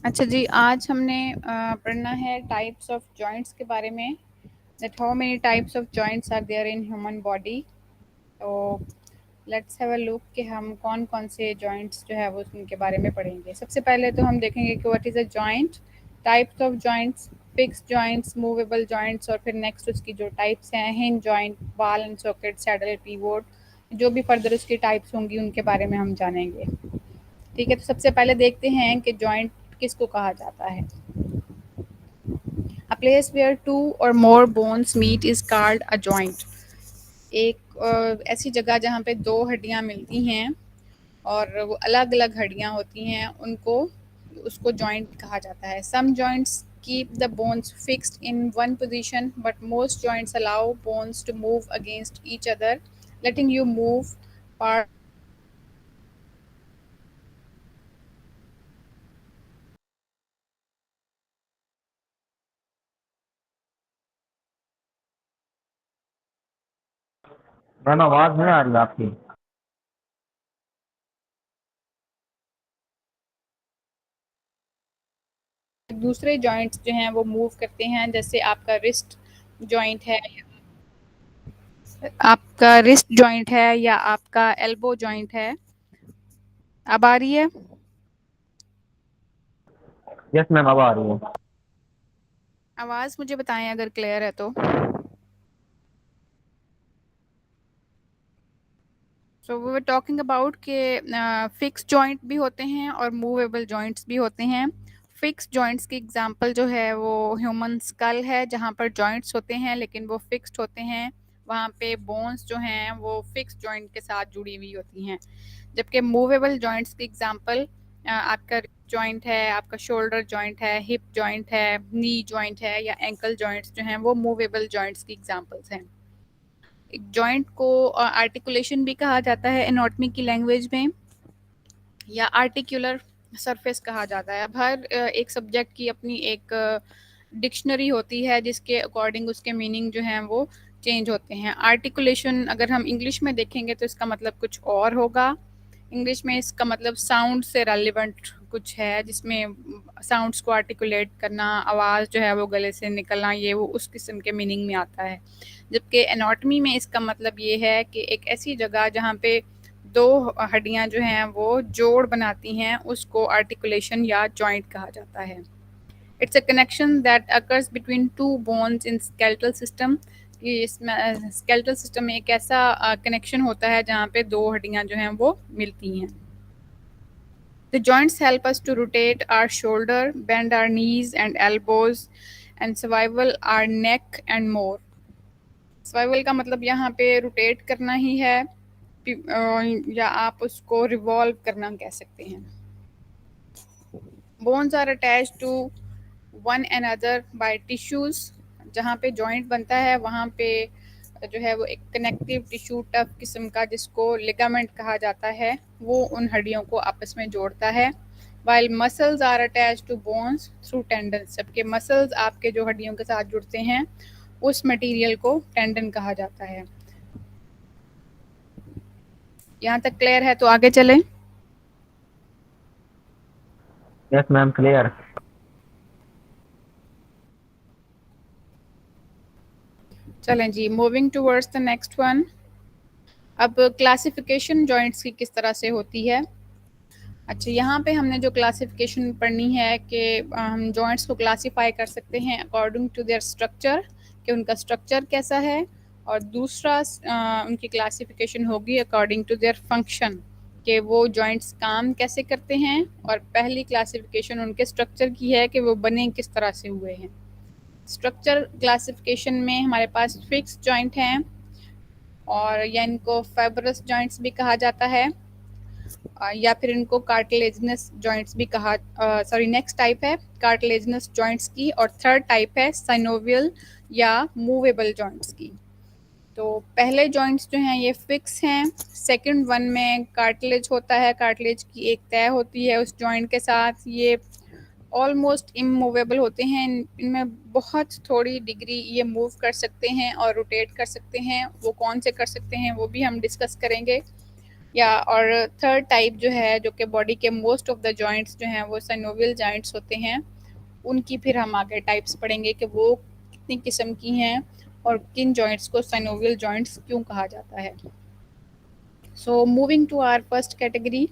اچھا جی، آج ہم نے پڑھنا ہے ٹائپس آف جوائنٹس کے بارے میں. That how many types of joints are there in human body. تو لیٹس ہیو اے لک کہ ہم کون کون سے جوائنٹس جو ہے وہ ان کے بارے میں پڑھیں گے. سب سے پہلے تو ہم دیکھیں گے کہ what is a joint, types of joints, fixed joints, movable joints, اور پھر نیکسٹ اس کی جو ٹائپس ہیں hinge joint, ball and socket, saddle, pivot, جو بھی فردر اس کی ٹائپس ہوں گی ان کے بارے میں ہم جانیں گے. ٹھیک ہے، تو سب سے پہلے دیکھتے ہیں کہ جوائنٹ کس کو کہا جاتا ہے. A place where two or more bones meet is called a joint. ایک ایسی جگہ جہاں پہ دو ہڈیاں ملتی ہیں اور وہ الگ الگ ہڈیاں ہوتی ہیں، اس کو جوائنٹ کہا جاتا ہے. Some joints keep the bones fixed in one position, but most joints allow bones to move against each other, letting you move part. میم آواز نہیں آ رہی آپ کی. دوسرے جوائنٹس جو ہیں وہ موو کرتے ہیں، جیسے آپ کا رسٹ جوائنٹ ہے، یا آپ کا ایلبو جوائنٹ ہے. اب آ رہی ہے؟ یس میم اب آ رہی ہے. آواز مجھے بتائیں اگر کلیئر ہے تو. سو وی ور ٹاکنگ اباؤٹ کہ فکس جوائنٹ بھی ہوتے ہیں اور موویبل جوائنٹس بھی ہوتے ہیں. فکس جوائنٹس کی اگزامپل جو ہے وہ ہیومن اسکل ہے، جہاں پر جوائنٹس ہوتے ہیں لیکن وہ فکسڈ ہوتے ہیں. وہاں پہ بونس جو ہیں وہ فکس جوائنٹ کے ساتھ جڑی ہوئی ہوتی ہیں. جبکہ موویبل جوائنٹس کی اگزامپل آپ کا جوائنٹ ہے، آپ کا شولڈر جوائنٹ ہے، ہپ جوائنٹ ہے، نی جوائنٹ ہے، یا اینکل جوائنٹس جو ہیں وہ موویبل جوائنٹس کی اگزامپلس ہیں. جوائنٹ کو آرٹیکولیشن بھی کہا جاتا ہے اناٹمی کی لینگویج میں، یا آرٹیکولر سرفیس کہا جاتا ہے. اب ہر ایک سبجیکٹ کی اپنی ایک ڈکشنری ہوتی ہے جس کے اکارڈنگ اس کے میننگ جو ہیں وہ چینج ہوتے ہیں. آرٹیکولیشن اگر ہم انگلش میں دیکھیں گے تو اس کا مطلب کچھ اور ہوگا. انگلش میں اس کا مطلب ساؤنڈ سے ریلیونٹ کچھ ہے، جس میں ساؤنڈس کو آرٹیکولیٹ کرنا، آواز جو ہے وہ گلے سے نکلنا، یہ وہ اس قسم کے میننگ میں آتا ہے. جبکہ اناٹمی میں اس کا مطلب یہ ہے کہ ایک ایسی جگہ جہاں پہ دو ہڈیاں جو ہیں وہ جوڑ بناتی ہیں، اس کو آرٹیکولیشن یا جوائنٹ کہا جاتا ہے. It's a connection that occurs between two bones in skeletal system. کہ اس میں اسکیلٹل سسٹم میں ایک ایسا کنیکشن ہوتا ہے جہاں پہ دو ہڈیاں جو ہیں وہ ملتی ہیں. The joints help us to rotate our shoulder, bend our knees and elbows, and swivel our neck and more. سوائیول کا مطلب یہاں پہ روٹیٹ کرنا ہی ہے، یا آپ اس کو ریوالو کرنا کہہ سکتے ہیں. Bones are attach to one and other by tissues. جہاں پہ جوائنٹ بنتا ہے وہاں پہ جو ہے وہ ایک کنیکٹیو ٹیشو ٹف قسم کا، جس کو لیگامنٹ کہا جاتا ہے، وہ ان ہڈیوں کو آپس میں جوڑتا ہے. while muscles are attached to bones through tendons. جبکہ مسلز آپ کے جو ہڈیوں کے ساتھ جڑتے ہیں اس مٹیریل کو ٹینڈن کہا جاتا ہے. یہاں تک کلیئر ہے تو آگے چلیں. Yes ma'am clear. چلیں جی، moving towards the next one. اب کلاسیفیکیشن جوائنٹس کی کس طرح سے ہوتی ہے. اچھا، یہاں پہ ہم نے جو کلاسیفیکیشن پڑھنی ہے کہ ہم جوائنٹس کو کلاسیفائی کر سکتے ہیں اکارڈنگ ٹو دیئر اسٹرکچر، کہ ان کا اسٹرکچر کیسا ہے. اور دوسرا ان کی کلاسیفیکیشن ہوگی اکارڈنگ ٹو دیئر فنکشن، کہ وہ جوائنٹس کام کیسے کرتے ہیں. اور پہلی کلاسیفیکیشن ان کے اسٹرکچر کی ہے کہ وہ بنے کس طرح سے ہوئے ہیں. اسٹرکچر کلاسیفیکیشن میں ہمارے پاس فکس جوائنٹ ہیں، اور یا ان کو فائبرس جوائنٹس بھی کہا جاتا ہے، یا پھر ان کو کارٹلیجنس جوائنٹس بھی کہا. نیکسٹ ٹائپ ہے کارٹلیجنس جوائنٹس کی، اور تھرڈ ٹائپ ہے سائنوویل یا موویبل جوائنٹس کی. تو پہلے جوائنٹس جو ہیں یہ فکس ہیں. سیکنڈ ون میں کارٹلیج ہوتا ہے، کارٹلیج کی ایک طے ہوتی ہے اس جوائنٹ کے ساتھ. یہ آلموسٹ اموویبل ہوتے ہیں، ان میں بہت تھوڑی ڈگری یہ موو کر سکتے ہیں اور روٹیٹ کر سکتے ہیں. وہ کون سے کر سکتے ہیں وہ بھی ہم ڈسکس کریں گے. یا اور تھرڈ ٹائپ جو ہے جو کہ باڈی کے موسٹ آف دا جوائنٹس جو ہیں وہ سائنوویل جوائنٹس ہوتے ہیں، ان کی پھر ہم آگے ٹائپس پڑھیں گے کہ وہ کتنی قسم کی ہیں اور کن جوائنٹس کو سائنوویل جوائنٹس کیوں کہا جاتا ہے. So moving to our first category,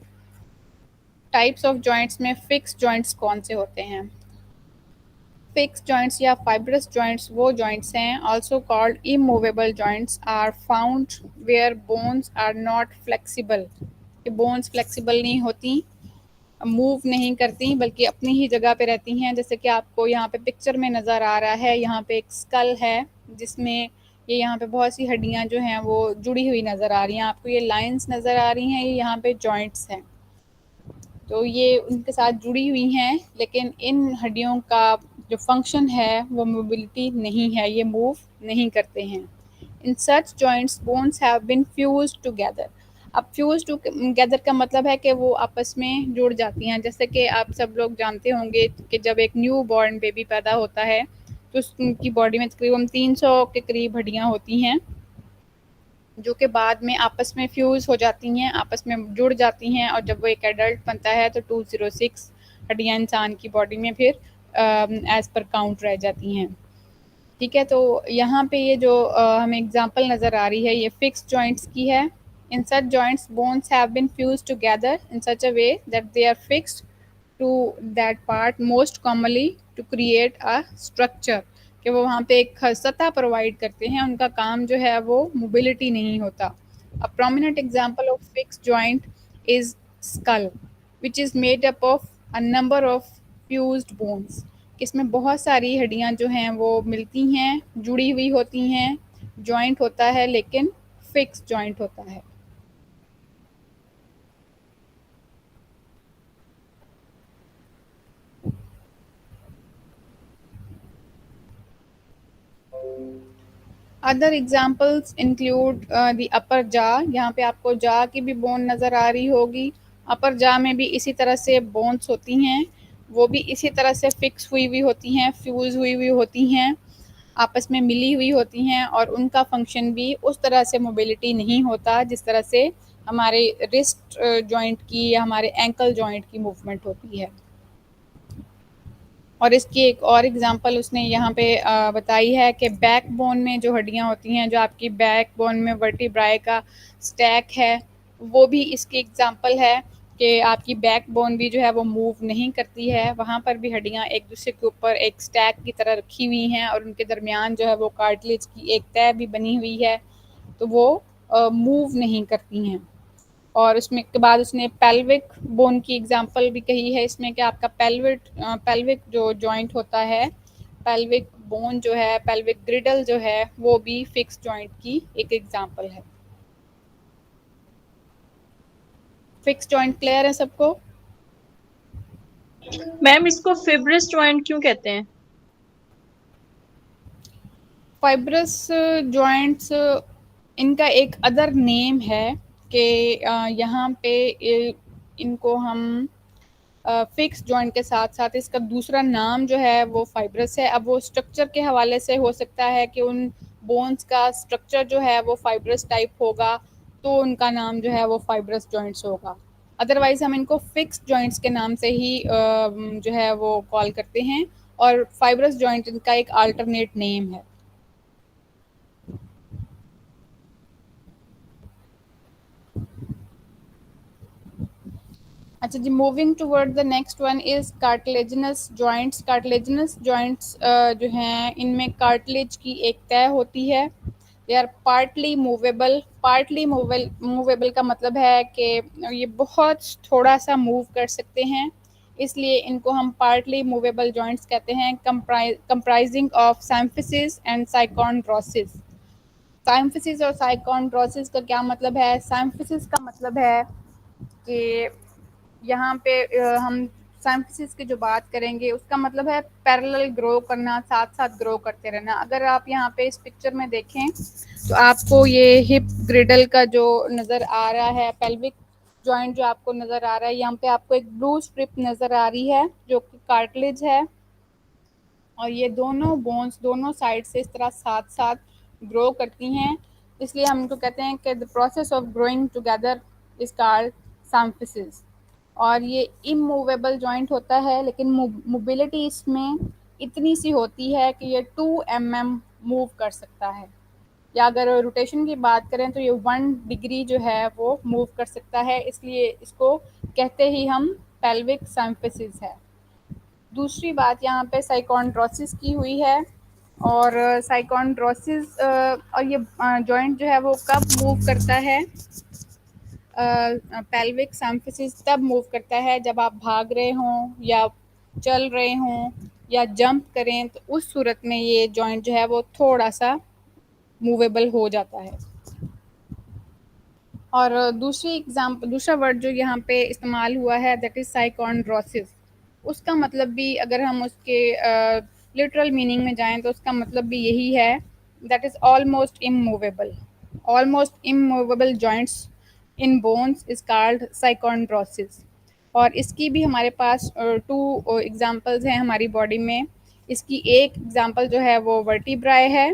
types of joints میں فکس جوائنٹس کون سے ہوتے ہیں؟ فکس جوائنٹس یا فائبرس جوائنٹس وہ جوائنٹس ہیں also called immovable joints are found where bones are not flexible. کہ بونز فلیکسیبل نہیں ہوتی، موو نہیں کرتی، بلکہ اپنی ہی جگہ پہ رہتی ہیں. جیسے کہ آپ کو یہاں پہ پکچر میں نظر آ رہا ہے، یہاں پہ ایک اسکل ہے جس میں یہ یہاں پہ بہت سی ہڈیاں جو ہیں وہ جڑی ہوئی نظر آ رہی ہیں. آپ کو یہ لائنز نظر آ رہی ہیں، یہ یہاں پہ جوائنٹس ہیں، تو یہ ان کے ساتھ جڑی ہوئی ہیں، لیکن ان ہڈیوں کا جو فنکشن ہے وہ موبلٹی نہیں ہے، یہ موو نہیں کرتے ہیں. In such joints bones have been fused together. اب fused together کا مطلب ہے کہ وہ آپس میں جڑ جاتی ہیں. جیسے کہ آپ سب لوگ جانتے ہوں گے کہ جب ایک نیو بورن بیبی پیدا ہوتا ہے تو اس کی باڈی میں تقریباً 300 کے قریب ہڈیاں ہوتی ہیں جو کہ بعد میں آپس میں فیوز ہو جاتی ہیں، آپس میں جڑ جاتی ہیں، اور جب وہ ایک ایڈلٹ بنتا ہے تو 206 ہڈیاں انسان کی باڈی میں پھر ایز پر کاؤنٹ رہ جاتی ہیں. ٹھیک ہے، تو یہاں پہ یہ جو ہمیں اگزامپل نظر آ رہی ہے یہ فکس جوائنٹس کی ہے. In such joints bones have been fused together in such a way that they are fixed to that part most commonly to create a structure. کہ وہ وہاں پہ ایک سطح پرووائڈ کرتے ہیں، ان کا کام جو ہے وہ موبلٹی نہیں ہوتا. A prominent example of fixed joint is skull, which is made up of a number of fused bones. اس میں بہت ساری ہڈیاں جو ہیں وہ ملتی ہیں، جڑی ہوئی ہوتی ہیں، جوائنٹ ہوتا ہے لیکن فکس جوائنٹ ہوتا ہے. ادر ایگزامپلس انکلوڈ دی اپر جا. یہاں پہ آپ کو جا کی بھی بون نظر آ رہی ہوگی. اپر جا میں بھی اسی طرح سے بونس ہوتی ہیں، وہ بھی اسی طرح سے فکس ہوئی ہوئی ہوتی ہیں، فیوز ہوئی ہوئی ہوتی ہیں، آپس میں ملی ہوئی ہوتی ہیں، اور ان کا فنکشن بھی اس طرح سے موبلٹی نہیں ہوتا جس طرح سے ہمارے رسٹ جوائنٹ کی یا ہمارے اینکل جوائنٹ کی موومنٹ ہوتی ہے. اور اس کی ایک اور اگزامپل اس نے یہاں پہ بتائی ہے کہ بیک بون میں جو ہڈیاں ہوتی ہیں، جو آپ کی بیک بون میں ورٹیبرائے کا سٹیک ہے، وہ بھی اس کی اگزامپل ہے کہ آپ کی بیک بون بھی جو ہے وہ موو نہیں کرتی ہے. وہاں پر بھی ہڈیاں ایک دوسرے کے اوپر ایک سٹیک کی طرح رکھی ہوئی ہیں، اور ان کے درمیان جو ہے وہ کارٹلیج کی ایک تہہ بھی بنی ہوئی ہے، تو وہ موو نہیں کرتی ہیں. اور اس میں کے بعد اس نے پیلوک بون کی اگزامپل بھی کہی ہے اس میں کہ آپ کا پیلوک جو جوائنٹ ہوتا ہے، پیلوک بون جو ہے، پیلوک گریڈل جو ہے، وہ بھی فکس جوائنٹ کی ایک ایگزامپل ہے. فکس جوائنٹ کلیئر ہے سب کو؟ میم اس کو فیبرس جوائنٹ کیوں کہتے ہیں؟ فائبرس جوائنٹس ان کا ایک ادر نیم ہے کہ یہاں پہ ان کو ہم فکس جوائنٹ کے ساتھ ساتھ اس کا دوسرا نام جو ہے وہ فائبرس ہے. اب وہ اسٹرکچر کے حوالے سے ہو سکتا ہے کہ ان بونز کا اسٹرکچر جو ہے وہ فائبرس ٹائپ ہوگا تو ان کا نام جو ہے وہ فائبرس جوائنٹس ہوگا. ادروائز ہم ان کو فکس جوائنٹس کے نام سے ہی جو ہے وہ کال کرتے ہیں، اور فائبرس جوائنٹ ان کا ایک آلٹرنیٹ نیم ہے. اچھا جی، moving toward the next one is cartilaginous joints. Cartilaginous joints جو ہیں ان میں کارٹلیج کی ایک تہہ ہوتی ہے. They are partly movable. Partly movable کا مطلب ہے کہ یہ بہت تھوڑا سا موو کر سکتے ہیں، اس لیے ان کو ہم پارٹلی موویبل جوائنٹس کہتے ہیں. Comprising of symphysis and synchondrosis. Symphysis اور سائیکونڈروسس کا کیا مطلب ہے؟ سائمفسس کا مطلب ہے کہ یہاں پہ ہم سائمفسس کی جو بات کریں گے اس کا مطلب ہے پیرالل گرو کرنا، ساتھ ساتھ گرو کرتے رہنا. اگر آپ یہاں پہ اس پکچر میں دیکھیں تو آپ کو یہ ہپ گریڈل کا جو نظر آ رہا ہے، پیلوک جوائنٹ جو آپ کو نظر آ رہا ہے، یہاں پہ آپ کو ایک بلو اسٹرپ نظر آ رہی ہے جو کہ کارٹلیج ہے، اور یہ دونوں بونز دونوں سائڈ سے اس طرح ساتھ ساتھ گرو کرتی ہیں. اس لیے ہم ان کو کہتے ہیں کہ the process of growing together is called symphysis. اور یہ immovable joint ہوتا ہے لیکن mobility اس میں اتنی سی ہوتی ہے کہ یہ 2 mm موو کر سکتا ہے، یا اگر روٹیشن کی بات کریں تو یہ 1 ڈگری جو ہے وہ موو کر سکتا ہے، اس لیے اس کو کہتے ہی ہم pelvic symphysis ہے. دوسری بات یہاں پہ سائیکونڈروسس کی ہوئی ہے، اور سائیکونڈروسس اور یہ جوائنٹ جو ہے وہ کب موو کرتا ہے؟ پیلوک سمفسس تب موو کرتا ہے جب آپ بھاگ رہے ہوں یا چل رہے ہوں یا جمپ کریں، تو اس صورت میں یہ جوائنٹ جو ہے وہ تھوڑا سا موویبل ہو جاتا ہے. اور دوسرا ورڈ جو یہاں پہ استعمال ہوا ہے دیٹ از سائیکونڈروسس. اس کا مطلب بھی اگر ہم اس کے لٹرل میننگ میں جائیں تو اس کا مطلب بھی یہی ہے، that is almost immovable. Almost immovable joints in bones is called synchondrosis. اور اس کی بھی ہمارے پاس 2 ایگزامپلز ہیں ہماری باڈی میں. اس کی ایک ایگزامپل جو ہے وہ ورٹیبرائے ہے،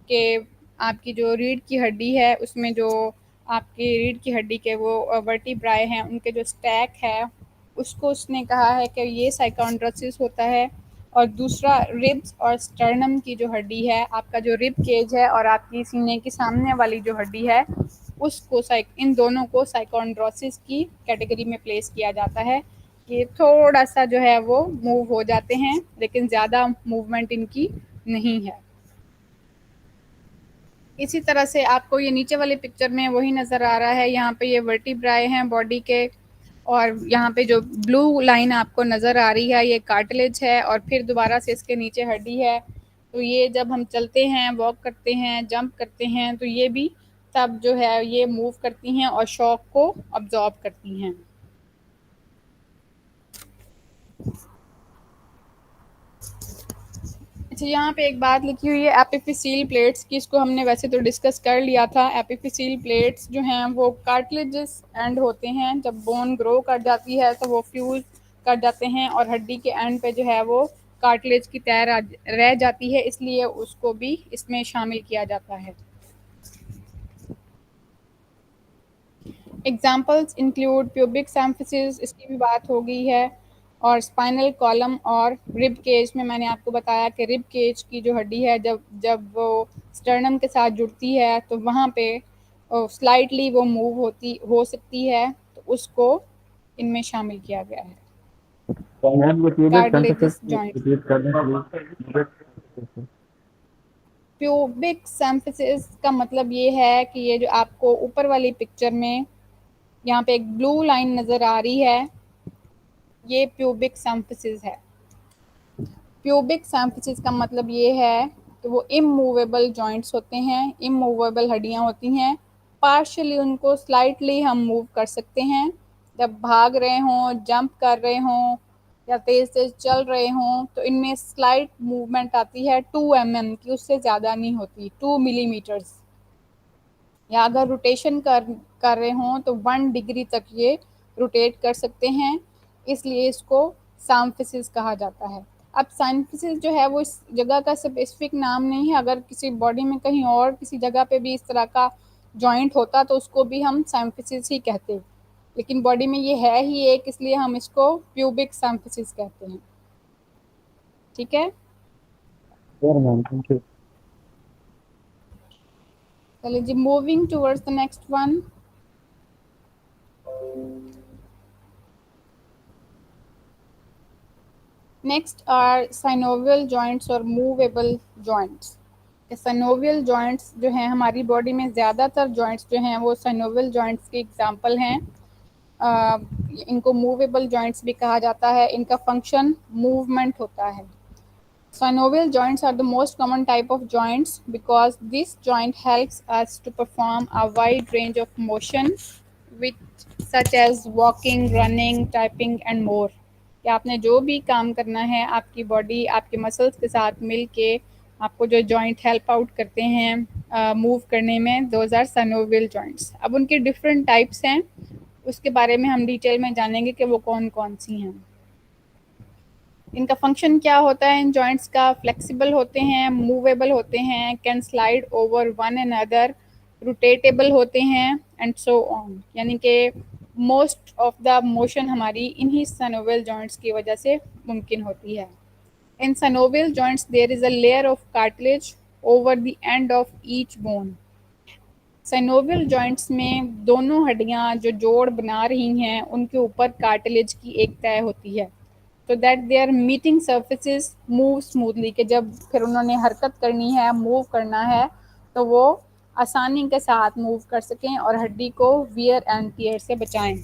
کہ آپ کی جو ریڑھ کی ہڈی ہے اس میں جو آپ کی ریڑھ کی ہڈی کے وہ ورٹیبرائے ہیں ان کے جو اسٹیک ہے اس کو اس نے کہا ہے کہ یہ سائیکونڈروسس ہوتا ہے. اور دوسرا ربس اور اسٹرنم کی جو ہڈی ہے، آپ کا جو رب کیج ہے اور آپ کی سینے کی سامنے والی جو ہڈی ہے، اس کو ان دونوں کو سائیکونڈروسس کی کیٹیگری میں پلیس کیا جاتا ہے. یہ تھوڑا سا جو ہے وہ موو ہو جاتے ہیں لیکن زیادہ موومنٹ ان کی نہیں ہے. اسی طرح سے آپ کو یہ نیچے والے پکچر میں وہی نظر آ رہا ہے، یہاں پہ یہ ورٹیبرائے ہیں باڈی کے، اور یہاں پہ جو بلو لائن آپ کو نظر آ رہی ہے یہ کارٹلیج ہے، اور پھر دوبارہ سے اس کے نیچے ہڈی ہے. تو یہ جب ہم چلتے ہیں، واک کرتے ہیں، جمپ کرتے ہیں، تو یہ بھی تب جو ہے یہ موو کرتی ہیں اور شاک کو ابزارب کرتی ہیں. اچھا، یہاں پہ ایک بات لکھی ہوئی ہے ایپیفیسیل پلیٹس کی، اس کو ہم نے ویسے تو ڈسکس کر لیا تھا. ایپیفیسیل پلیٹس جو ہیں وہ کارٹلیجز اینڈ ہوتے ہیں، جب بون گرو کر جاتی ہے تو وہ فیوز کر جاتے ہیں اور ہڈی کے اینڈ پہ جو ہے وہ کارٹلیج کی تہ رہ جاتی ہے، اس لیے اس کو بھی اس میں شامل کیا جاتا ہے. ایگزامپلس انکلوڈ پیوبک سمفسس، اس کی بھی بات ہو گئی ہے، اور اسپائنل کالم اور رب کیج میں نے آپ کو بتایا کہ رب کیج کی جو ہڈی ہے جب وہ اسٹرنم کے ساتھ جڑتی ہے تو وہاں پہ سلائٹلی وہ موو ہو سکتی ہے، تو اس کو ان میں شامل کیا گیا ہے. کارٹلیجس جوائنٹ. پیوبک سمفسس کا مطلب یہ ہے کہ یہ جو آپ کو اوپر والی پکچر میں یہاں پہ ایک بلو لائن نظر آ رہی ہے، یہ پیوبک سمفسس ہے. پیوبک سمفسس کا مطلب یہ ہے کہ وہ اموویبل جوائنٹس ہوتے ہیں، اموویبل ہڈیاں ہوتی ہیں. پارشلی ان کو سلائٹلی ہم موو کر سکتے ہیں، جب بھاگ رہے ہوں، جمپ کر رہے ہوں یا تیز تیز چل رہے ہوں تو ان میں سلائٹ موومنٹ آتی ہے 2 mm کی، اس سے زیادہ نہیں ہوتی، 2 ملی میٹرز. یا اگر روٹیشن کر رہے ہوں تو 1 ڈگری تک یہ روٹیٹ کر سکتے ہیں، اس لیے اس کو سمفسس کہا جاتا ہے. اب سمفسس جو ہے وہ اس جگہ کا اسپیسیفک نام نہیں ہے، اگر کسی باڈی میں کہیں اور کسی جگہ پہ بھی اس طرح کا جوائنٹ ہوتا تو اس کو بھی ہم سمفسس ہی کہتے، لیکن باڈی میں یہ ہے ہی ایک، اس لیے ہم اس کو پیوبک سمفسس کہتے ہیں. ٹھیک ہے، چلیے جی، moving towards the next one. Next are synovial joints اور موویبل جوائنٹس. سائنوویل جوائنٹس جو ہیں ہماری باڈی میں زیادہ تر جوائنٹس جو ہیں وہ سائنوویل جوائنٹس کی ایگزامپل ہیں. ان کو موویبل جوائنٹس بھی کہا جاتا ہے، ان کا فنکشن موومنٹ ہوتا ہے. Synovial joints are the most common type of joints because this joint helps us to perform a wide range of motion such as walking, running, typing and more. کہ آپ نے جو بھی کام کرنا ہے آپ کی باڈی آپ کے مسلس کے ساتھ مل کے آپ کو جو جوائنٹ ہیلپ آؤٹ کرتے ہیں موو کرنے میں، دوز آر سائنوویل جوائنٹس. اب ان کے ڈفرینٹ ٹائپس ہیں، اس کے بارے میں ہم ڈیٹیل میں جانیں گے کہ وہ کون کون سی ہیں. ان کا فنکشن کیا ہوتا ہے ان جوائنٹس کا؟ فلیکسیبل ہوتے ہیں، موویبل ہوتے ہیں، can slide over one and other, rotatable ہوتے ہیں اینڈ سو آن. یعنی کہ موسٹ آف دا موشن ہماری انہی سینوویل جوائنٹس کی وجہ سے ممکن ہوتی ہے. In synovial joints, there is a layer of cartilage over the end of each bone. Synovial joints میں دونوں ہڈیاں جو جوڑ بنا رہی ہیں ان کے اوپر کارٹلیج کی ایک طے ہوتی ہے. تو that they are meeting surfaces move smoothly, کہ جب پھر انہوں نے حرکت کرنی ہے, موو کرنا ہے, تو وہ آسانی کے ساتھ موو کر سکیں اور ہڈی کو ویئر اینڈ ٹیئر سے بچائیں.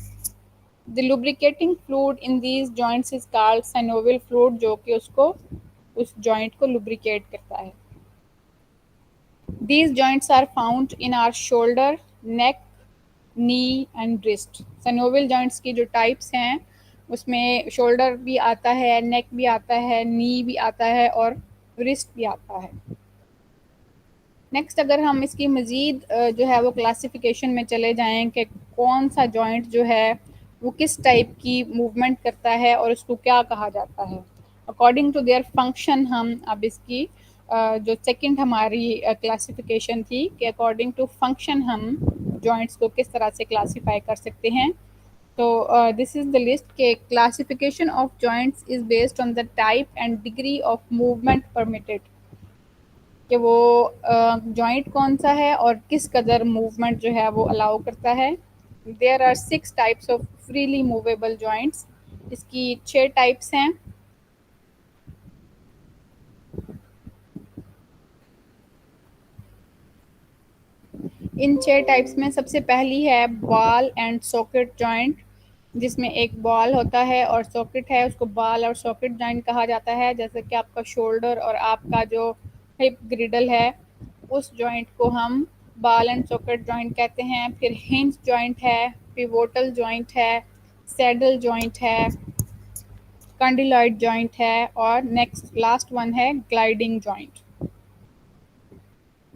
The lubricating fluid in these joints is called synovial fluid, جو کہ اس جوائنٹ کو lubricate کرتا ہے. These joints are found in our shoulder, neck, knee and wrist. Synovial joints کی جو ٹائپس ہیں اس میں شولڈر بھی آتا ہے, نیک بھی آتا ہے, نی بھی آتا ہے اور wrist بھی آتا ہے. نیکسٹ اگر ہم اس کی مزید جو ہے وہ کلاسیفیکیشن میں چلے جائیں کہ کون سا جوائنٹ جو ہے وہ کس ٹائپ کی موومنٹ کرتا ہے اور اس کو کیا کہا جاتا ہے, اکارڈنگ ٹو دیئر فنکشن. ہم اب اس کی جو سیکنڈ ہماری کلاسیفیکیشن تھی کہ اکارڈنگ ٹو فنکشن ہم جوائنٹس کو کس طرح سے کلاسیفائی کر سکتے ہیں. تو دس از دا لسٹ کہ classification of joints is based on the type and degree of movement permitted, کہ وہ جوائنٹ کون سا ہے اور کس قدر موومنٹ جو ہے وہ الاؤ کرتا ہے. There are 6 types of freely movable joints. اس کی 6 ٹائپس ہیں. ان 6 ٹائپس میں سب سے پہلی ہے بال اینڈ ساکٹ جوائنٹ, جس میں ایک بال ہوتا ہے اور ساکٹ ہے, اس کو بال اور ساکٹ جوائنٹ کہا جاتا ہے. جیسے کہ آپ کا شولڈر اور آپ کا جو ہپ گریڈل ہے اس جوائنٹ کو ہم بال اینڈ ساکٹ جوائنٹ کہتے ہیں. پھر ہنج جوائنٹ ہے, پیووٹل جوائنٹ ہے, سیڈل جوائنٹ ہے, کنڈیلائڈ جوائنٹ ہے اور نیکسٹ لاسٹ ون ہے گلائڈنگ جوائنٹ.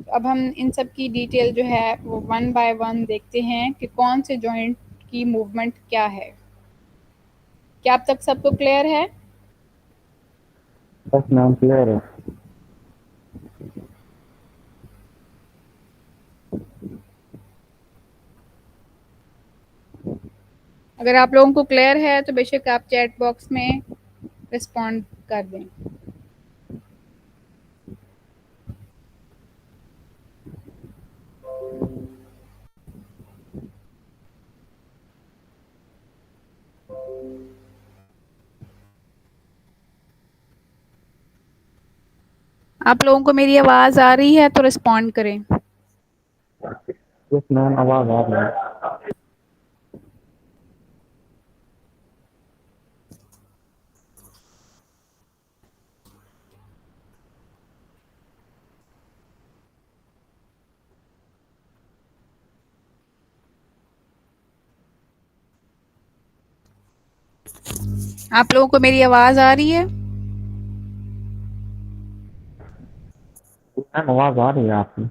اب ہم ان سب کی ڈیٹیل جو ہے وہ ون بائی ون دیکھتے ہیں کہ کون سے جوائنٹ کی موومنٹ کیا ہے. کیا اب تک سب کو کلیئر ہے؟ بس میم کلیئر ہے. اگر آپ لوگوں کو کلیئر ہے تو بے شک آپ چیٹ باکس میں رسپونڈ کر دیں. آپ لوگوں کو میری آواز آ رہی ہے تو رسپونڈ کریں. یس میم آواز آ رہی ہے. آپ لوگوں کو میری آواز آ رہی ہے؟ میم آواز آ رہی ہے آپ کی.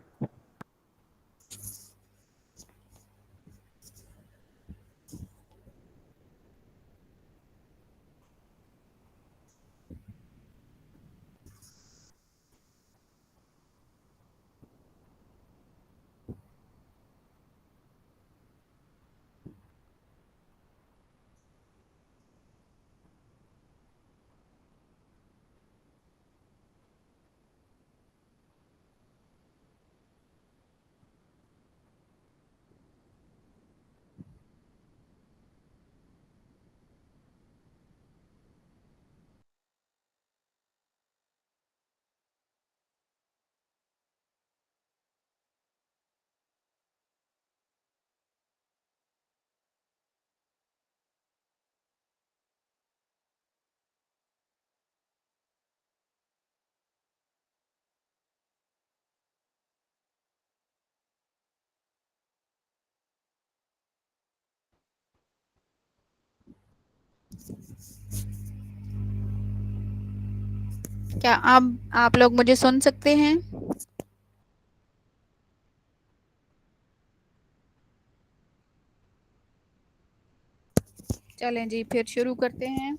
کیا آپ لوگ مجھے سن سکتے ہیں؟ چلیں جی پھر شروع کرتے ہیں.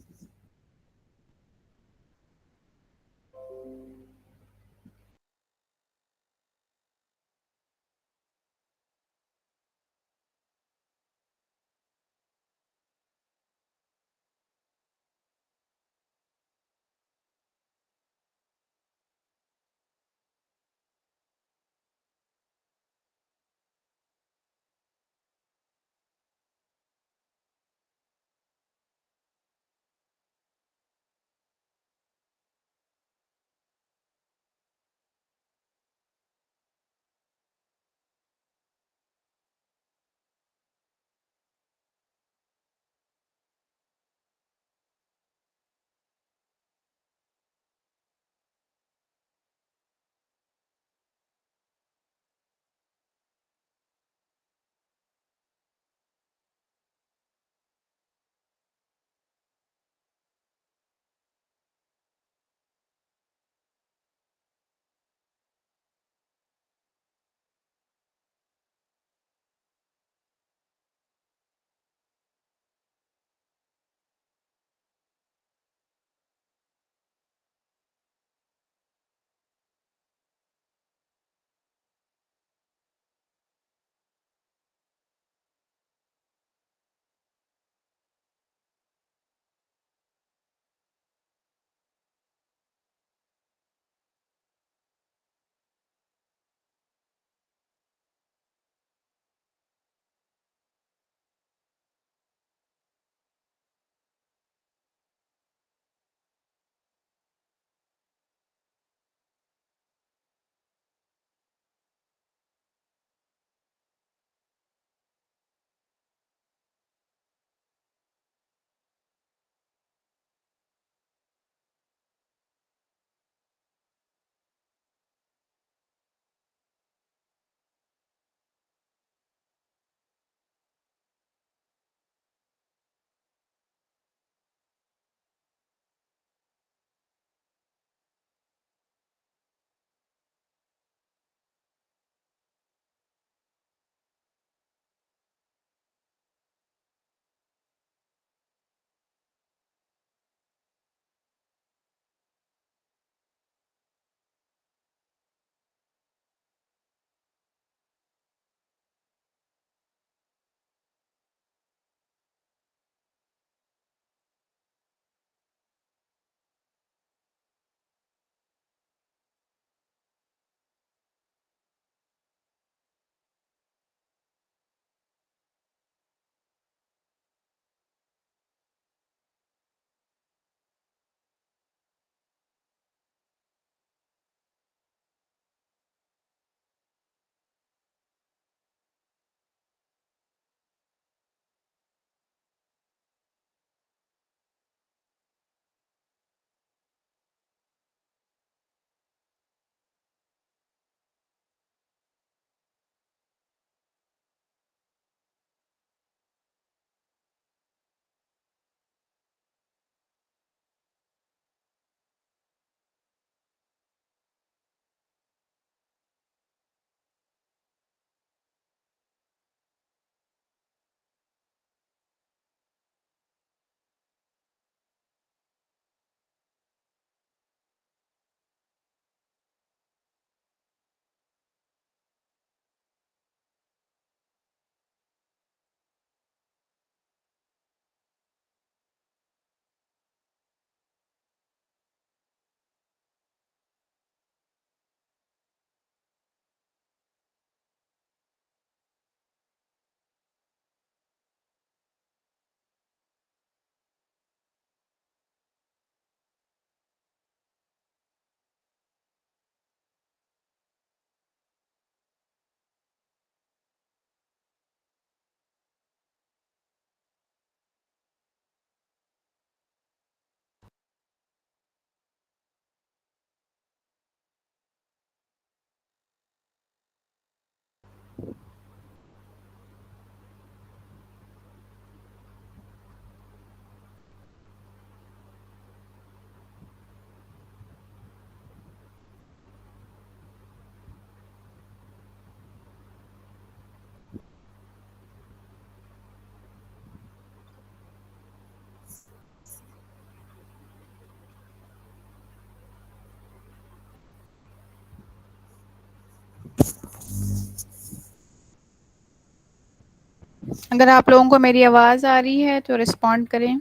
اگر آپ لوگوں کو میری آواز آ رہی ہے تو رسپونڈ کریں.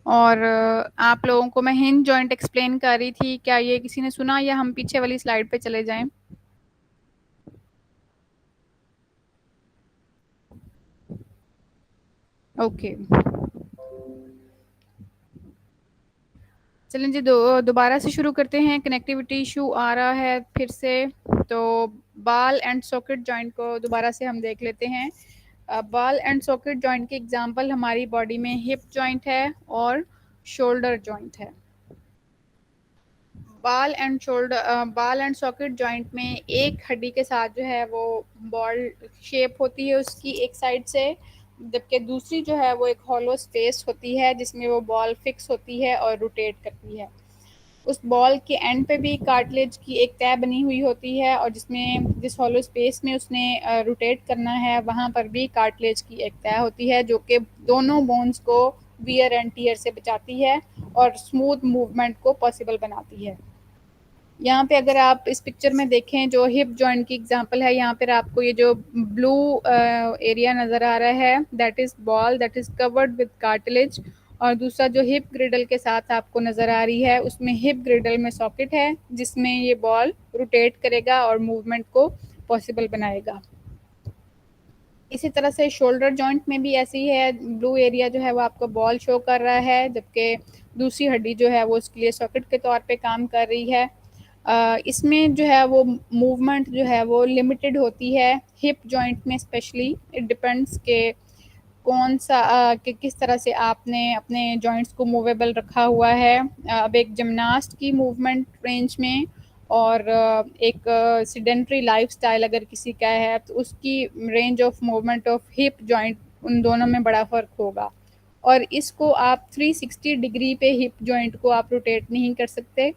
اور آپ لوگوں کو میں ہنج جوائنٹ ایکسپلین کر رہی تھی, کیا یہ کسی نے سنا یا ہم پیچھے والی سلائڈ پہ چلے جائیں؟ اوکے چلیں جی, دوبارہ سے شروع کرتے ہیں. کنیکٹیوٹی ایشو آ رہا ہے پھر سے, تو بال اینڈ ساکٹ جوائنٹ کو دوبارہ سے ہم دیکھ لیتے ہیں. بال اینڈ ساکٹ جوائنٹ کی ایگزامپل ہماری باڈی میں ہپ جوائنٹ ہے اور شولڈر جوائنٹ ہے. بال اینڈ ساکٹ جوائنٹ میں ایک ہڈی کے ساتھ جو ہے وہ بال شیپ ہوتی ہے اس کی ایک سائڈ سے, جبکہ دوسری جو ہے وہ ایک ہالو اسپیس ہوتی ہے جس میں وہ بال فکس ہوتی ہے اور روٹیٹ کرتی ہے. اس بال کے اینڈ پہ بھی کارٹلیج کی ایک تہہ بنی ہوئی ہوتی ہے, اور جس ہالو اسپیس میں اس نے روٹیٹ کرنا ہے وہاں پر بھی کارٹلیج کی ایک تہہ ہوتی ہے, جو کہ دونوں بونز کو ویئر اینڈ ٹیئر سے بچاتی ہے اور اسموتھ موومنٹ کو پاسبل بناتی ہے. یہاں پہ اگر آپ اس پکچر میں دیکھیں جو ہپ جوائنٹ کی ایگزامپل ہے, یہاں پہ آپ کو یہ جو بلو ایریا نظر آ رہا ہے that is ball that is chord with cartilage, اور دوسرا جو ہپ گریڈل کے ساتھ آپ کو نظر آ رہی ہے اس میں ہپ گریڈل میں ساکٹ ہے جس میں یہ بال روٹیٹ کرے گا اور موومنٹ کو پاسبل بنائے گا. اسی طرح سے شولڈر جوائنٹ میں بھی ایسی ہے, بلو ایریا جو ہے وہ آپ کو بال شو کر رہا ہے, جبکہ دوسری ہڈی جو ہے وہ اس کے لیے ساکٹ کے طور پہ کام کر رہی ہے. اس میں جو ہے وہ موومنٹ جو ہے وہ لمیٹڈ ہوتی ہے ہپ جوائنٹ میں اسپیشلی. اٹ ڈپینڈس کہ کہ کس طرح سے آپ نے اپنے جوائنٹس کو موویبل رکھا ہوا ہے. اب ایک جمناسٹ کی موومنٹ رینج میں اور ایک سیڈنٹری لائف سٹائل اگر کسی کا ہے تو اس کی range of movement of hip joint ان دونوں میں بڑا فرق ہوگا, اور اس کو آپ 360 ڈگری پہ ہپ جوائنٹ کو آپ روٹیٹ نہیں کر سکتے.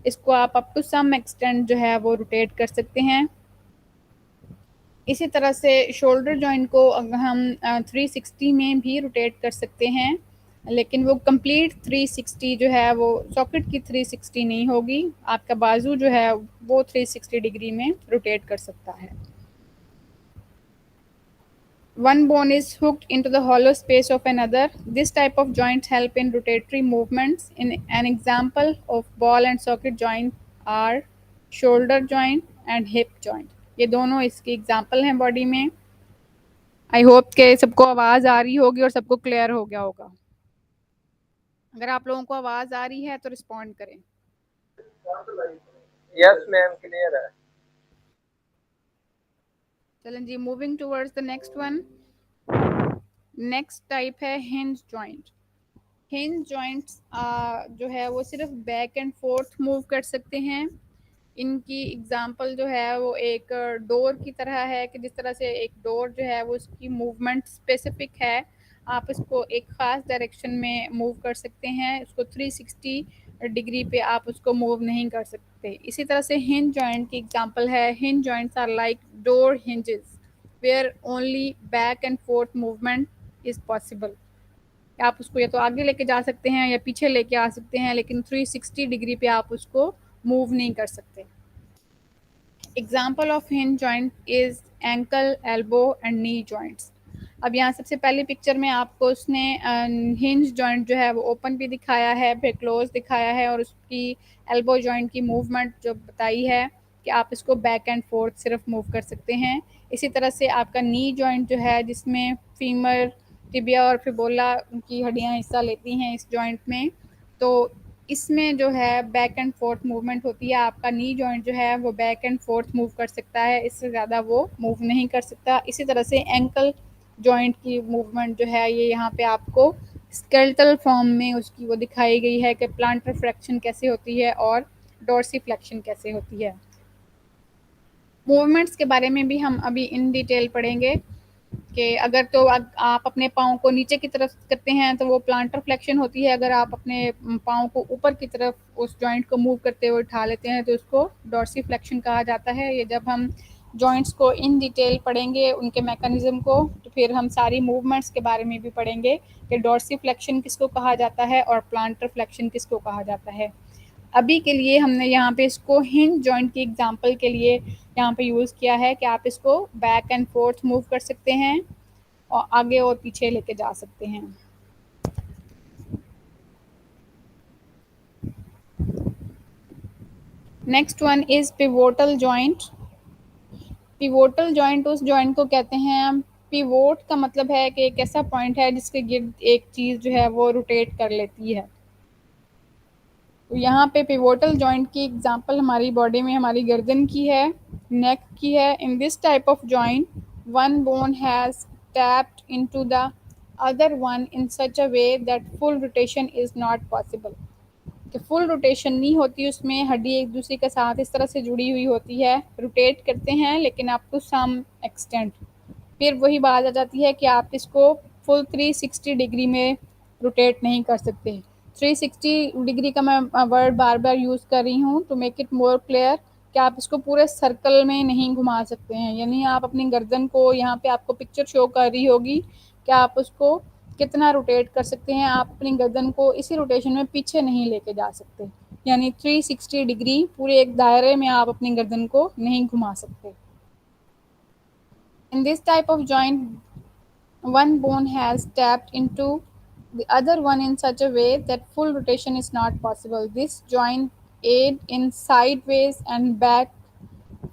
اس کو آپ اپ ٹو سم ایکسٹینٹ جو ہے وہ روٹیٹ کر سکتے ہیں. اسی طرح سے شولڈر جوائنٹ کو ہم 360 میں بھی روٹیٹ کر سکتے ہیں, لیکن وہ کمپلیٹ 360 جو ہے وہ ساکٹ کی 360 نہیں ہوگی. آپ کا بازو جو ہے وہ 360 ڈگری میں روٹیٹ کر سکتا ہے. One bone is hooked into the hollow space of another. This type of joints help in rotatory movements. An example of ball and socket joint are shoulder joint and hip joint. یہ دونوں اس کی example ہیں body میں. I hope کہ سب کو آواز آ رہی ہوگی اور سب کو کلیئر ہو گیا ہوگا. اگر آپ لوگوں کو آواز آ رہی ہے تو رسپونڈ کریں. یس میم کلیئر ہے. چلیں جی, moving towards the next one. Next type ہے ہنج جوائنٹ. ہنج جوائنٹس جو ہے وہ صرف بیک اینڈ فورتھ موو کر سکتے ہیں. ان کی ایگزامپل جو ہے وہ ایک ڈور کی طرح ہے, کہ جس طرح سے ایک ڈور جو ہے وہ اس کی موومنٹ اسپیسیفک ہے, آپ اس کو ایک خاص ڈائریکشن میں موو کر سکتے ہیں, اس کو 360 ڈگری پہ آپ اس کو موو نہیں کر سکتے. اسی طرح سے ہنج جوائنٹ کی ایگزامپل ہے, hinge joints are like door hinges where only back and forth movement is possible. آپ اس کو یا تو آگے لے کے جا سکتے ہیں یا پیچھے لے کے آ سکتے ہیں, لیکن 360 ڈگری پہ آپ اس کو موو نہیں کر سکتے. Example of hinge joint is ankle, elbow and knee joints. اب یہاں سب سے پہلی پکچر میں آپ کو اس نے ہنج جوائنٹ جو ہے وہ اوپن بھی دکھایا ہے, پھر کلوز دکھایا ہے, اور اس کی ایلبو جوائنٹ کی موومنٹ جو بتائی ہے کہ آپ اس کو بیک اینڈ فورتھ صرف موو کر سکتے ہیں. اسی طرح سے آپ کا نی جوائنٹ جو ہے جس میں فیمر, ٹبیا اور فیبولا کی ہڈیاں حصہ لیتی ہیں اس جوائنٹ میں, تو اس میں جو ہے بیک اینڈ فورتھ موومنٹ ہوتی ہے. آپ کا نی جوائنٹ جو ہے وہ بیک اینڈ فورتھ موو کر سکتا ہے, اس سے زیادہ وہ موو نہیں کر سکتا. اسی طرح سے اینکل جوائنٹ کی موومنٹ جو ہے یہ یہاں پہ آپ کو اسکیلٹل فارم میں اس کی وہ دکھائی گئی ہے کہ پلانٹر فلیکشن کیسے ہوتی ہے اور ڈورسی فلیکشن کیسے ہوتی ہے. موومنٹس کے بارے میں بھی ہم ابھی ان ڈیٹیل پڑھیں گے, کہ اگر تو آپ اپنے پاؤں کو نیچے کی طرف کرتے ہیں تو وہ پلانٹر فلیکشن ہوتی ہے, اگر آپ اپنے پاؤں کو اوپر کی طرف اس جوائنٹ کو موو کرتے ہوئے اٹھا لیتے ہیں تو اس کو ڈورسی فلیکشن کہا جاتا ہے. یہ جب ہم جوائنٹس کو ان ڈیٹیل پڑھیں گے, ان کے میکانزم کو, تو پھر ہم ساری موومنٹس کے بارے میں بھی پڑھیں گے کہ ڈورسی فلیکشن کس کو کہا جاتا ہے اور پلانٹر فلیکشن کس کو کہا جاتا ہے. ابھی کے لیے ہم نے یہاں پہ اس کو ہنج جوائنٹ کی ایگزامپل کے لیے یہاں پہ یوز کیا ہے کہ آپ اس کو بیک اینڈ فورتھ موو کر سکتے ہیں اور آگے اور پیچھے لے کے جا سکتے ہیں. Next one is pivotal joint. Pivotal joint اس جوائنٹ کو کہتے ہیں. پیووٹ کا مطلب ہے کہ ایک ایسا پوائنٹ ہے جس کے گرد ایک چیز جو ہے وہ روٹیٹ کر لیتی ہے. تو یہاں پہ پیووٹل جوائنٹ کی ایگزامپل ہماری باڈی میں ہماری گردن کی ہے, نیک کی ہے. In this type of joint one bone has tapped into the other one in such a way that full rotation is not possible. کہ فل روٹیشن نہیں ہوتی اس میں, ہڈی ایک دوسرے کے ساتھ اس طرح سے جڑی ہوئی ہوتی ہے, روٹیٹ کرتے ہیں لیکن اپ ٹو سم ایکسٹینٹ. پھر وہی بات آ جاتی ہے کہ آپ اس کو فل 360 ڈگری میں روٹیٹ نہیں کر سکتے. 360 ڈگری کا میں ورڈ بار بار یوز کر رہی ہوں to make it more clear کہ آپ اس کو پورے سرکل میں نہیں گھما سکتے ہیں. یعنی آپ اپنی گردن کو, یہاں پہ آپ کو پکچر شو کر رہی ہوگی کہ آپ اس کو کتنا روٹیٹ کر سکتے ہیں. آپ اپنی گردن کو اسی روٹیشن میں پیچھے نہیں لے کے جا سکتے, یعنی 360 ڈگری پورے ایک دائرے میں آپ اپنی گردن کو نہیں گھما سکتے. In this type of joint, one bone has tapped into the other one in such a way that full rotation is not possible. This joint aid in sideways and back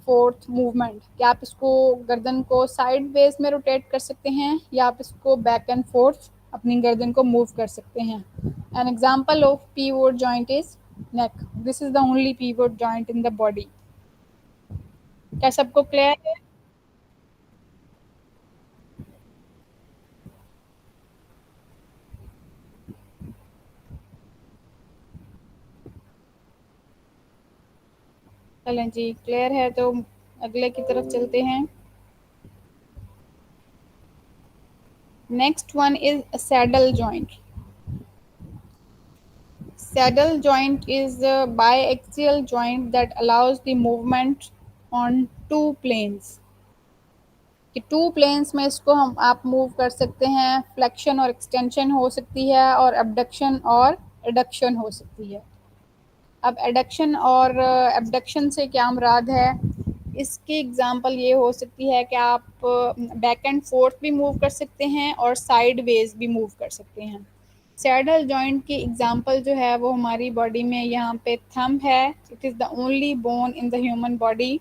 forth movement, کہ آپ اس کو گردن کو side ویز میں rotate کر سکتے ہیں یا آپ اس کو بیک اینڈ فورتھ اپنی گردن کو موو کر سکتے ہیں. An example of pivot joint is neck. This is the only pivot joint in the body. کیا سب کو کلیئر ہے؟ چلیں جی, کلیئر ہے تو اگلے کی طرف چلتے ہیں. Next one is saddle joint. Saddle joint is a biaxial joint that allows the movement on two planes. کہ ٹو پلینس میں اس کو ہم آپ موو کر سکتے ہیں. فلیکشن اور ایکسٹینشن ہو سکتی ہے اور ابڈکشن اور ایڈکشن ہو سکتی ہے. اب ایڈکشن اور ایبڈکشن سے کیا مراد ہے؟ اس کی اگزامپل یہ ہو سکتی ہے کہ آپ بیک اینڈ فورتھ بھی موو کر سکتے ہیں اور سائیڈ ویز بھی موو کر سکتے ہیں. سیڈل جوائنٹ کی اگزامپل جو ہے وہ ہماری باڈی میں یہاں پہ تھمب ہے. It is the only bone in the human body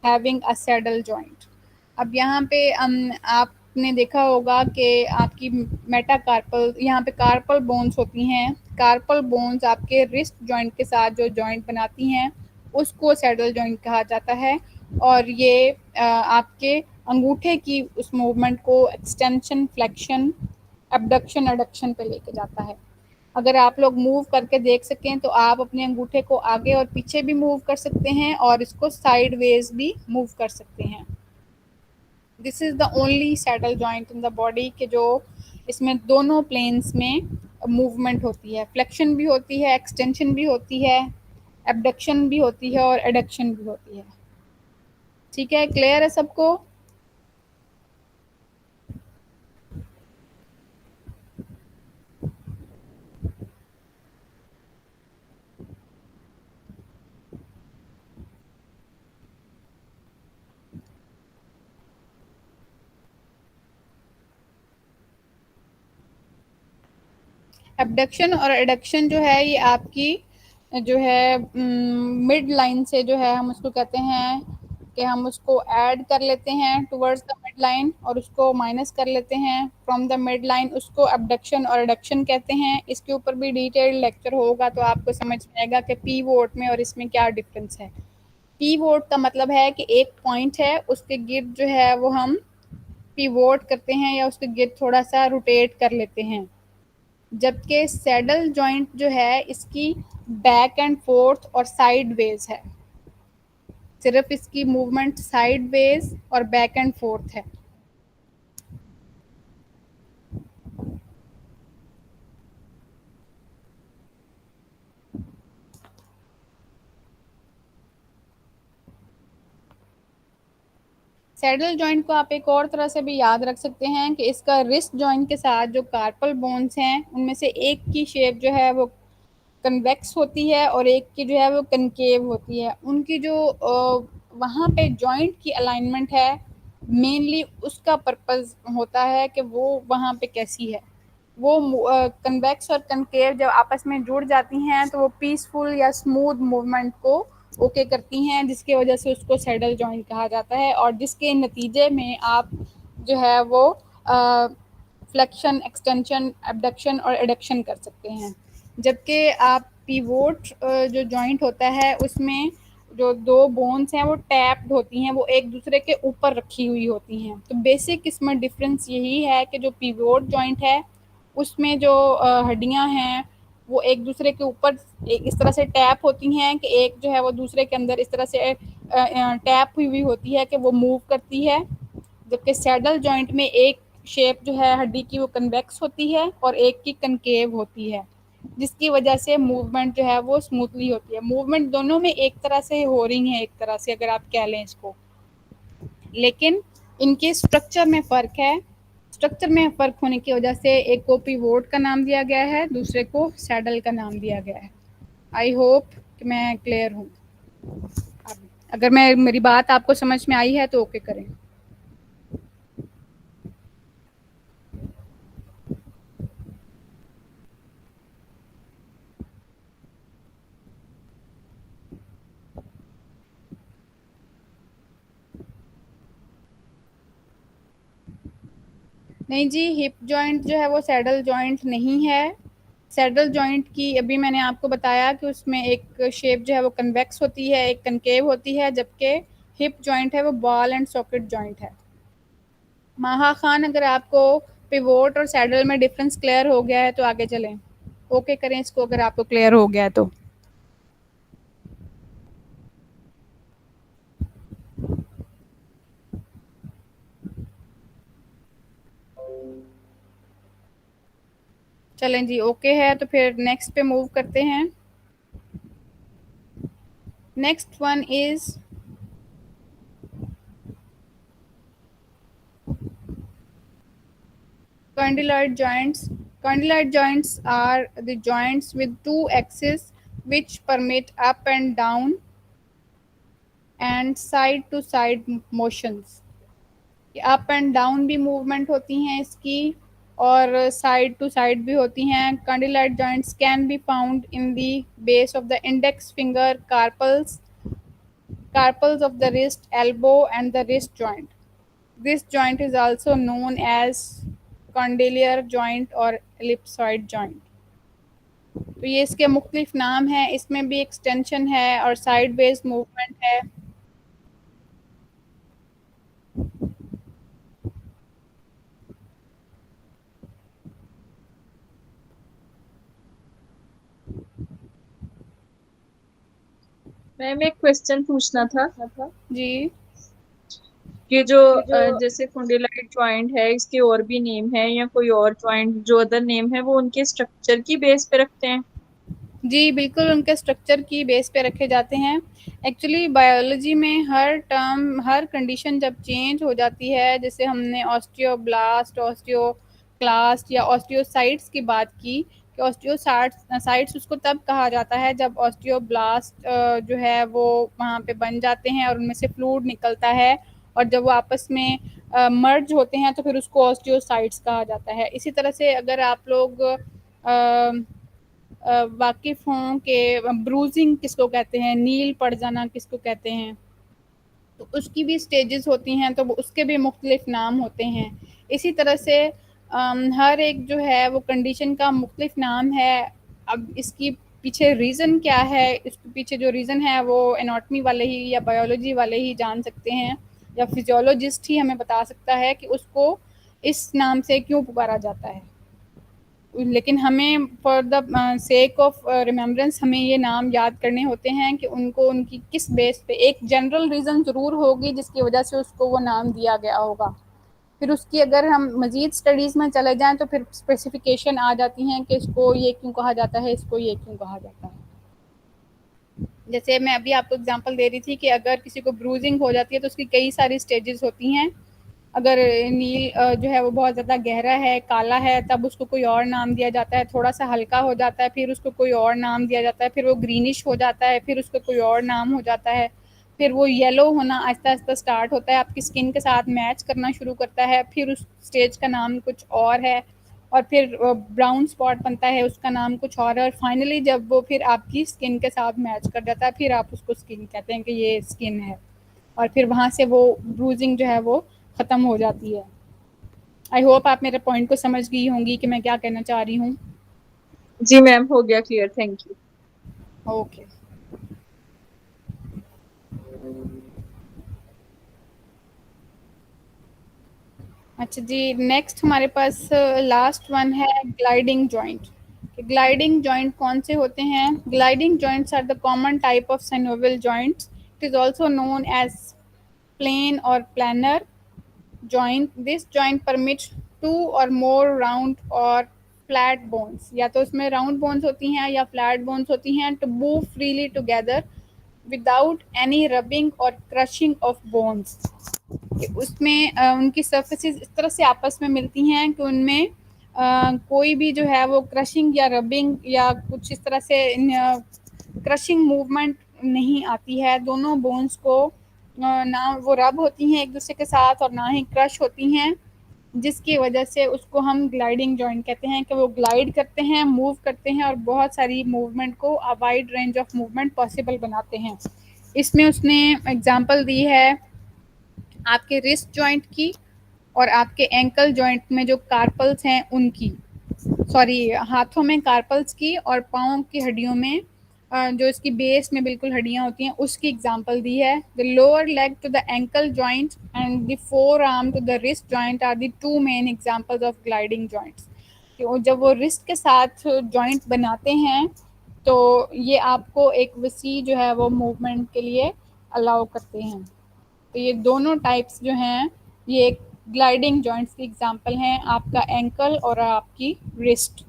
having a saddle joint. اب یہاں پہ آپ نے دیکھا ہوگا کہ آپ کی میٹا کارپل, یہاں پہ کارپل بونز ہوتی ہیں. کارپل بونز آپ کے رسٹ جوائنٹ کے ساتھ جو جوائنٹ بناتی ہیں اس کو سیڈل جوائنٹ کہا جاتا ہے, اور یہ آپ کے انگوٹھے کی اس موومنٹ کو ایکسٹینشن, فلیکشن, ابڈکشن, ایڈکشن پہ لے کے جاتا ہے. اگر آپ لوگ موو کر کے دیکھ سکیں تو آپ اپنے انگوٹھے کو آگے اور پیچھے بھی موو کر سکتے ہیں اور اس کو سائیڈ ویز بھی موو کر سکتے ہیں. This is the only saddle joint in the body کہ جو اس میں دونوں پلینس میں موومنٹ ہوتی ہے, فلیکشن بھی ہوتی ہے, ایکسٹینشن بھی ہوتی ہے, ایبڈکشن بھی ہوتی ہے اور ایڈکشن بھی ہوتی ہے. ٹھیک ہے, کلیئر ہے سب کو؟ ایبڈکشن اور ایڈکشن جو ہے یہ آپ کی جو ہے مڈ لائن سے جو ہے ہم اس کو کہتے ہیں کہ ہم اس کو ایڈ کر لیتے ہیں ٹورڈز دا مڈ لائن اور اس کو مائنس کر لیتے ہیں فرام دا مڈ لائن. اس کو ایبڈکشن اور ایڈکشن کہتے ہیں. اس کے اوپر بھی ڈیٹیل لیکچر ہوگا تو آپ کو سمجھ میں آئے گا کہ پی ووٹ میں اور اس میں کیا ڈفرینس ہے. پی ووٹ کا مطلب ہے کہ ایک پوائنٹ ہے, اس کے گرد جو ہے وہ ہم پی ووٹ کرتے ہیں یا اس کے گرد تھوڑا سا روٹیٹ کر لیتے ہیں. جبکہ سیڈل جوائنٹ جو ہے اس کی بیک اینڈ فورتھ اور سائیڈ ویز ہے, صرف اس کی موومنٹ سائیڈ ویز اور بیک اینڈ فورتھ ہے. سیڈل جوائنٹ کو آپ ایک اور طرح سے بھی یاد رکھ سکتے ہیں کہ اس کا رسٹ جوائنٹ کے ساتھ جو کارپل بونز ہیں ان میں سے ایک کی شیپ جو ہے وہ کنویکس ہوتی ہے اور ایک کی جو ہے وہ کنکیو ہوتی ہے. ان کی جو وہاں پہ جوائنٹ کی الائنمنٹ ہے مینلی اس کا پرپز ہوتا ہے کہ وہ وہاں پہ کیسی ہے. وہ کنویکس اور کنکیو جب آپس میں جڑ جاتی ہیں تو وہ پیسفل یا اسموتھ موومنٹ کو اوکے کرتی ہیں, جس کی وجہ سے اس کو سیڈل جوائنٹ کہا جاتا ہے, اور جس کے نتیجے میں آپ جو ہے وہ فلیکشن, ایکسٹینشن, ایبڈکشن اور ایڈکشن کر سکتے ہیں. جبکہ آپ پیووٹ جو جوائنٹ ہوتا ہے اس میں جو دو بونز ہیں وہ ٹیپڈ ہوتی ہیں, وہ ایک دوسرے کے اوپر رکھی ہوئی ہوتی ہیں. تو بیسک اس میں ڈفرینس یہی ہے کہ جو پیووٹ جوائنٹ ہے اس میں جو ہڈیاں ہیں وہ ایک دوسرے کے اوپر اس طرح سے ٹیپ ہوتی ہیں کہ ایک جو ہے وہ دوسرے کے اندر اس طرح سے ٹیپ ہوئی ہوتی ہے کہ وہ موو کرتی ہے. جبکہ سیڈل جوائنٹ میں ایک شیپ جو ہے ہڈی کی وہ کنویکس ہوتی ہے اور ایک کی کنکیو ہوتی ہے, جس کی وجہ سے موومنٹ جو ہے وہ اسموتھلی ہوتی ہے. موومنٹ دونوں میں ایک طرح سے ہو رہی ہیں, ایک طرح سے اگر آپ کہہ لیں اس کو, لیکن ان کے اسٹرکچر میں فرق ہے. اسٹرکچر میں فرق ہونے کی وجہ سے ایک کو پیووٹ کا نام دیا گیا ہے, دوسرے کو سیڈل کا نام دیا گیا ہے. آئی ہوپ کہ میں کلیئر ہوں. اگر میری بات آپ کو سمجھ میں آئی ہے تو اوکے کریں. نہیں جی, ہپ جوائنٹ جو ہے وہ سیڈل جوائنٹ نہیں ہے. سیڈل جوائنٹ کی ابھی میں نے آپ کو بتایا کہ اس میں ایک شیپ جو ہے وہ کنویکس ہوتی ہے, ایک کنکیو ہوتی ہے, جبکہ ہپ جوائنٹ ہے وہ بال اینڈ ساکٹ جوائنٹ ہے. ماہا خان, اگر آپ کو پیووٹ اور سیڈل میں ڈفرنس کلیئر ہو گیا ہے تو آگے چلیں, اوکے کریں اس کو اگر آپ کو کلیئر ہو گیا ہے تو. چلیں جی اوکے ہے تو پھر نیکسٹ پہ موو کرتے ہیں. Next one is condyloid joints. Condyloid joints are the joints with two axes which permit up and down and side to side motions. Up and down بھی موومنٹ ہوتی ہیں اس کی اور سائڈ ٹو سائڈ بھی ہوتی ہیں. Condyloid joints can be found in the base of the index finger, carpals of the wrist, elbow and the wrist joint. This joint is also known as condylar joint or ellipsoid joint. تو یہ اس کے مختلف نام ہیں. اس میں بھی extension ہے اور سائڈ ویز موومنٹ ہے. میم ایک کوشچن پوچھنا تھا جی, کہ جو جیسے کنڈیلائٹ جوائنٹ ہے اس کے اور بھی نیم ہے یا کوئی اور جوائنٹ جو ادر نیم ہے وہ ان کے اسٹرکچر کی بیس پہ رکھتے ہیں؟ جی بالکل, ان کے اسٹرکچر کی بیس پہ رکھے جاتے ہیں. ایکچولی بایولوجی میں ہر ٹرم, ہر کنڈیشن جب چینج ہو جاتی ہے, جیسے ہم نے آسٹیوبلاسٹ, آسٹیوکلاسٹ یا آسٹیوسائٹس کی بات کی کہ آسٹیوسائٹس اس کو تب کہا جاتا ہے جب آسٹیوبلاسٹ جو ہے وہ وہاں پہ بن جاتے ہیں اور ان میں سے فلوئڈ نکلتا ہے, اور جب وہ آپس میں مرج ہوتے ہیں تو پھر اس کو آسٹیوسائٹس کہا جاتا ہے. اسی طرح سے اگر آپ لوگ واقف ہوں کہ بروزنگ کس کو کہتے ہیں, نیل پڑ جانا کس کو کہتے ہیں, تو اس کی بھی سٹیجز ہوتی ہیں, تو اس کے بھی مختلف نام ہوتے ہیں. اسی طرح سے ہر ایک جو ہے وہ کنڈیشن کا مختلف نام ہے. اب اس کی پیچھے ریزن کیا ہے, اس کے پیچھے جو ریزن ہے وہ اناٹمی والے ہی یا بایولوجی والے ہی جان سکتے ہیں, یا فزیولوجسٹ ہی ہمیں بتا سکتا ہے کہ اس کو اس نام سے کیوں پکارا جاتا ہے. لیکن ہمیں for the sake of remembrance ہمیں یہ نام یاد کرنے ہوتے ہیں کہ ان کو ان کی کس بیس پہ, ایک جنرل ریزن ضرور ہوگی جس کی وجہ سے اس کو وہ نام دیا گیا ہوگا. پھر اس کی اگر ہم مزید اسٹڈیز میں چلے جائیں تو پھر اسپیسیفکیشن آ جاتی ہیں کہ اس کو یہ کیوں کہا جاتا ہے, اس کو یہ کیوں کہا جاتا ہے. جیسے میں ابھی آپ کو اگزامپل دے رہی تھی کہ اگر کسی کو بروزنگ ہو جاتی ہے تو اس کی کئی ساری سٹیجز ہوتی ہیں. اگر نیل جو ہے وہ بہت زیادہ گہرا ہے، کالا ہے، تب اس کو کوئی اور نام دیا جاتا ہے. تھوڑا سا ہلکا ہو جاتا ہے پھر اس کو کوئی اور نام دیا جاتا ہے. پھر وہ گرینش ہو جاتا ہے پھر اس کو کوئی اور نام ہو جاتا ہے. پھر وہ یلو ہونا آہستہ آہستہ سٹارٹ ہوتا ہے، آپ کی اسکن کے ساتھ میچ کرنا شروع کرتا ہے. پھر اس اسٹیج کا نام کچھ اور ہے، اور پھر براؤن اسپاٹ بنتا ہے، اس کا نام کچھ اور ہے. اور فائنلی جب وہ پھر آپ کی اسکن کے ساتھ میچ کر جاتا ہے پھر آپ اس کو اسکن کہتے ہیں کہ یہ اسکن ہے. اور پھر وہاں سے وہ بروزنگ جو ہے وہ ختم ہو جاتی ہے. آئی ہوپ آپ میرے پوائنٹ کو سمجھ گئی ہوں گی کہ میں کیا کہنا چاہ رہی ہوں. جی میم، ہو گیا کلیئر، تھینک یو. اوکے. اچھا جی، نیکسٹ ہمارے پاس لاسٹ ون ہے گلائڈنگ جوائنٹ. گلائڈنگ جوائنٹ کون سے ہوتے ہیں؟ Gliding joints are the common type of synovial joints. It is also known as plane or planar joint. This joint permits two or more round or flat bones. یا تو اس میں round bonus ہوتی ہیں یا فلیٹ بونس ہوتی ہیں. to move freely together without any rubbing or crushing of bones. کہ اس میں ان کی سرفیسز اس طرح سے آپس میں ملتی ہیں کہ ان میں کوئی بھی جو ہے وہ کرشنگ یا ربنگ یا کچھ اس طرح سے کرشنگ موومنٹ نہیں آتی ہے. دونوں بونس کو نہ وہ رب ہوتی ہیں ایک دوسرے کے ساتھ اور نہ ہی کرش ہوتی ہیں، جس کی وجہ سے اس کو ہم گلائڈنگ جوائنٹ کہتے ہیں کہ وہ گلائڈ کرتے ہیں، موو کرتے ہیں اور بہت ساری موومنٹ کو wide range of movement possible بناتے ہیں. اس میں اس نے اگزامپل دی ہے آپ کے رسٹ جوائنٹ کی اور آپ کے اینکل جوائنٹ میں جو کارپلس ہیں ان کی، سوری ہاتھوں میں کارپلس کی اور پاؤں کی ہڈیوں میں جو اس کی بیس میں بالکل ہڈیاں ہوتی ہیں اس کی اگزامپل دی ہے. The lower leg to the ankle joint and the forearm to the wrist joint are the two main examples of gliding joints. کہ جب وہ رسٹ کے ساتھ جوائنٹ بناتے ہیں تو یہ آپ کو ایک وسیع جو ہے وہ موومنٹ کے لیے الاؤ کرتے ہیں. تو یہ دونوں ٹائپس جو ہیں یہ ایک گلائڈنگ جوائنٹس کی اگزامپل ہیں، آپ کا اینکل اور آپ کی رسٹ.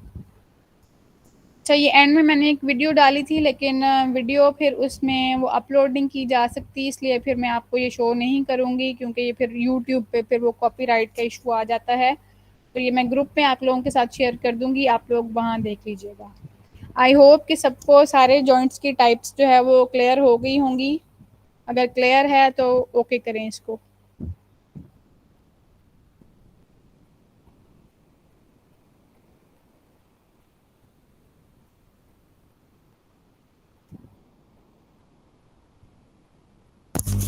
اچھا، یہ اینڈ میں نے ایک ویڈیو ڈالی تھی لیکن ویڈیو پھر اس میں وہ اپلوڈ نہیں کی جا سکتی، اس لیے پھر میں آپ کو یہ شو نہیں کروں گی کیونکہ یہ پھر یوٹیوب پہ پھر وہ کاپی رائٹ کا ایشو آ جاتا ہے. تو یہ میں گروپ میں آپ لوگوں کے ساتھ شیئر کر دوں گی، آپ لوگ وہاں دیکھ لیجیے گا. آئی ہوپ کہ سب کو سارے جوائنٹس کی ٹائپس جو ہے وہ کلیئر ہو گئی ہوں گی. اگر کلیئر ہے تو اوکے کریں اس کو.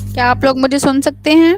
کیا آپ لوگ مجھے سن سکتے ہیں؟